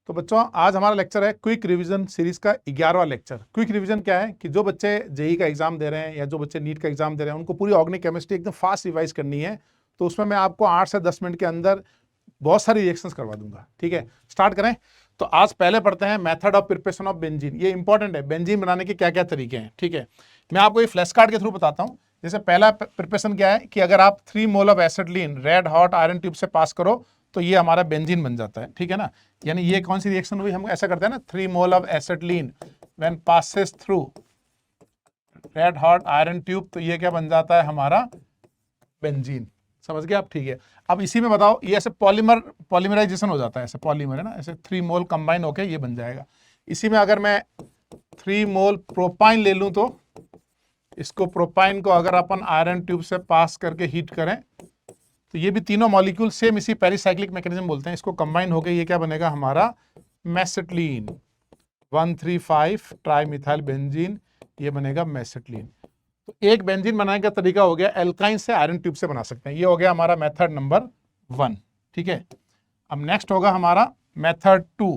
तो बच्चों आज हमारा लेक्चर है क्विक रिवीजन सीरीज का 11वां लेक्चर। क्विक रिवीजन क्या है कि जो बच्चे जेई का एग्जाम दे रहे हैं या जो बच्चे नीट का एग्जाम दे रहे हैं उनको पूरी ऑर्गेनिक केमिस्ट्री एकदम फास्ट रिवाइज करनी है। तो उसमें मैं आपको 8 से 10 मिनट के अंदर बहुत सारी रिएक्शंस करवा दूंगा। ठीक है, स्टार्ट करें। तो आज पहले पढ़ते हैं method of preparation of benzene. ये इंपॉर्टेंट है, बेंजीन बनाने के क्या क्या तरीके हैं। ठीक है, मैं आपको ये फ्लैश कार्ड के थ्रू बताता हूँ। जैसे पहला प्रिपरेशन क्या है कि अगर आप 3 mole of acetylene red hot iron tube से पास करो तो ये हमारा बेंजीन बन जाता है। ठीक है ना, यानी ये कौन सी रिएक्शन हुई, हम ऐसा करते हैं ना, 3 mole of acetylene when passes through red hot iron tube, तो ये क्या बन जाता है हमारा बेंजीन। समझ गए आप? ठीक है, अब इसी में बताओ, ये ऐसे पॉलीमराइजेशन हो जाता है, ऐसे पॉलीमर है ना, ऐसे 3 मोल कंबाइन होके ये बन जाएगा। इसी में अगर मैं 3 मोल प्रोपाइन ले लूं तो इसको, प्रोपाइन को अगर अपन आयरन ट्यूब से पास करके हीट करें तो ये भी तीनों मॉलिक्यूल सेम इसी पेरिसाइक्लिक मैकेनिज्म बोलते हैं, इसको कंबाइन होकर ये क्या बनेगा हमारा मेसेटिलीन 135 ट्राइमिथाइल बेंजीन, ये बनेगा मेसेटिलीन। तो एक बेंजीन बनाने का तरीका हो गया, एल्काइन से आयरन ट्यूब से बना सकते हैं। ये हो गया हमारा मेथड नंबर 1। ठीक है, अब नेक्स्ट होगा हमारा मेथड 2।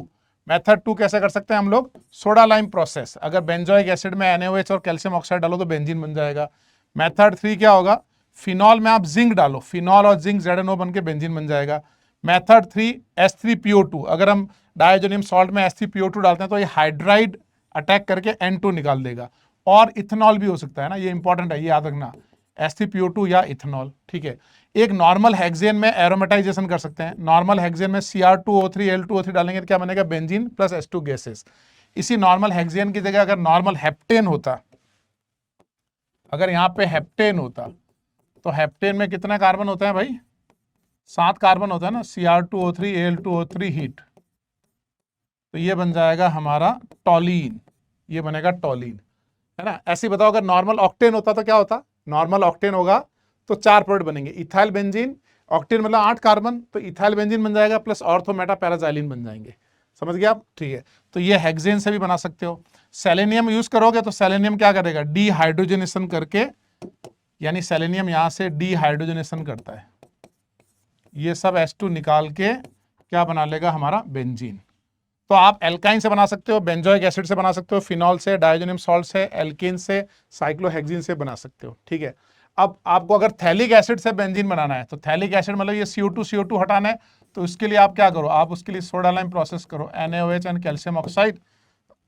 मेथड 2 कैसे कर सकते हैं हम लोग, सोडा लाइम प्रोसेस। अगर बेंजोइक एसिड में NaOH और कैल्शियम ऑक्साइड डालो तो बेंजीन बन जाएगा। मेथड 3 क्या होगा, फिनॉल में आप जिंक डालो, फिनॉल और जिंक ZNO बन के बेंजीन बन जाएगा। मेथड 3 H3PO2, अगर हम डाइजोनियम सॉल्ट में H3PO2 डालते हैं तो ये हाइड्राइड अटैक करके N2 निकाल देगा। और इथेनॉल भी हो सकता है ना, ये इंपॉर्टेंट है, ये याद रखना, H3PO2 या इथेनॉल। ठीक है, एक नॉर्मल हेक्सेन में एरोमेटाइजेशन कर सकते हैं। नॉर्मल हेक्सेन में Cr2O3 L2O3 डालेंगे तो क्या बनेगा, बेंजीन प्लस H2 गैसेस। इसी नॉर्मल हेक्सेन की जगह अगर नॉर्मल हेप्टेन होता, अगर यहाँ पे हेप्टेन होता तो हेप्टेन में कितना कार्बन होता है भाई, 7 कार्बन होता है ना, Cr2O3 Al2O3 हीट, तो ये बन जाएगा हमारा टॉलीन, ये बनेगा टॉलीन, है ना। ऐसे ही बताओ, अगर नॉर्मल ऑक्टेन होता तो क्या होता, नॉर्मल ऑक्टेन होगा तो 4 प्रोडक्ट बनेंगे, इथाइल बेंजीन, ऑक्टेन मतलब 8 कार्बन, तो इथाइल बेंजीन बन जाएगा प्लस ऑर्थो मेटा पैराजाइलिन बन जाएंगे। समझ गया आप? ठीक है, तो ये हेक्सेन से भी बना सकते हो। सेलेनियम यूज करोगे तो सेलेनियम क्या करेगा, डीहाइड्रोजनेशन करके, यानी सेलेनियम यहां से डीहाइड्रोजनेशन करता है, ये सब H2 निकाल के क्या बना लेगा हमारा बेंजीन। तो आप एल्काइन से बना सकते हो, बेंजोइक एसिड से बना सकते हो, फिनॉल से, डाइजोनियम सॉल्ट से, एल्केन से, साइक्लोहेक्सीन से बना सकते हो। ठीक है, अब आपको अगर थैलिक एसिड से बेंजीन बनाना है तो थैलिक एसिड मतलब ये CO2 हटाना है, तो उसके लिए आप क्या करो, आप उसके लिए सोडा लाइम प्रोसेस करो, NaOH एंड कैल्शियम ऑक्साइड,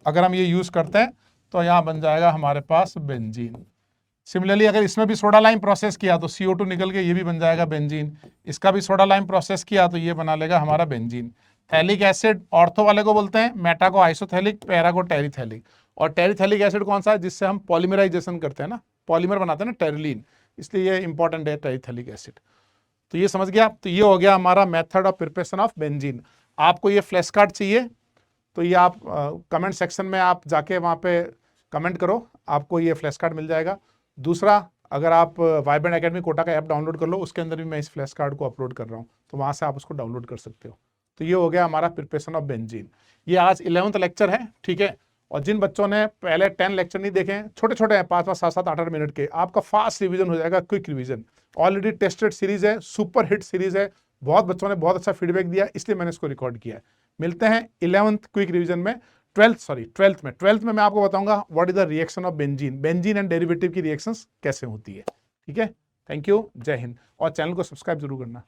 अगर हम ये यूज करते हैं तो यहाँ बन जाएगा हमारे पास बेंजीन। सिमिलरली अगर इसमें भी सोडा लाइम प्रोसेस किया तो CO2 निकल के ये भी बन जाएगा बेंजीन, इसका भी सोडा लाइम प्रोसेस किया तो ये बना लेगा हमारा बेंजीन। थैलिक एसिड ऑर्थो वाले को बोलते हैं, मेटा को आइसोथैलिक, पैरा को टेरिथैलिक। और टेरिथैलिक एसिड कौन सा है, जिससे हम पॉलीमराइजेशन करते हैं ना, पॉलीमर बनाते हैं ना, टेरिलीन, इसलिए ये इंपॉर्टेंट है टेरिथैलिक एसिड। तो ये समझ गया आप? तो ये हो गया हमारा method of preparation of benzene. आपको ये फ्लैश कार्ड चाहिए तो ये आप कमेंट सेक्शन में आप जाके वहाँ पे कमेंट करो, आपको ये फ्लैश कार्ड मिल जाएगा। दूसरा, अगर आप वाइब्रेंट एकेडमी कोटा का ऐप डाउनलोड कर लो, उसके अंदर भी मैं इस फ्लैश कार्ड को अपलोड कर रहा हूँ, तो वहाँ से आप उसको डाउनलोड कर सकते हो। तो ये हो गया हमारा प्रिपरेशन ऑफ बेंजीन। ये आज 11वां लेक्चर है। ठीक है, और जिन बच्चों ने पहले 10 लेक्चर नहीं देखे हैं, छोटे छोटे हैं, 5-5, 7-7, 8-8 मिनट के, आपका फास्ट रिवीजन हो जाएगा, quick revision. Already tested series है, सुपर हिट सीरीज है, बहुत बच्चों ने बहुत अच्छा फीडबैक दिया, इसलिए मैंने इसको रिकॉर्ड किया है। मिलते हैं 11th क्विक रिवीजन में। 12th में मैं आपको बताऊंगा what is the reaction of benzene and derivative की रिएक्शंस कैसे होती है। ठीक है, थैंक यू, जय हिंद, और चैनल को सब्सक्राइब जरूर करना।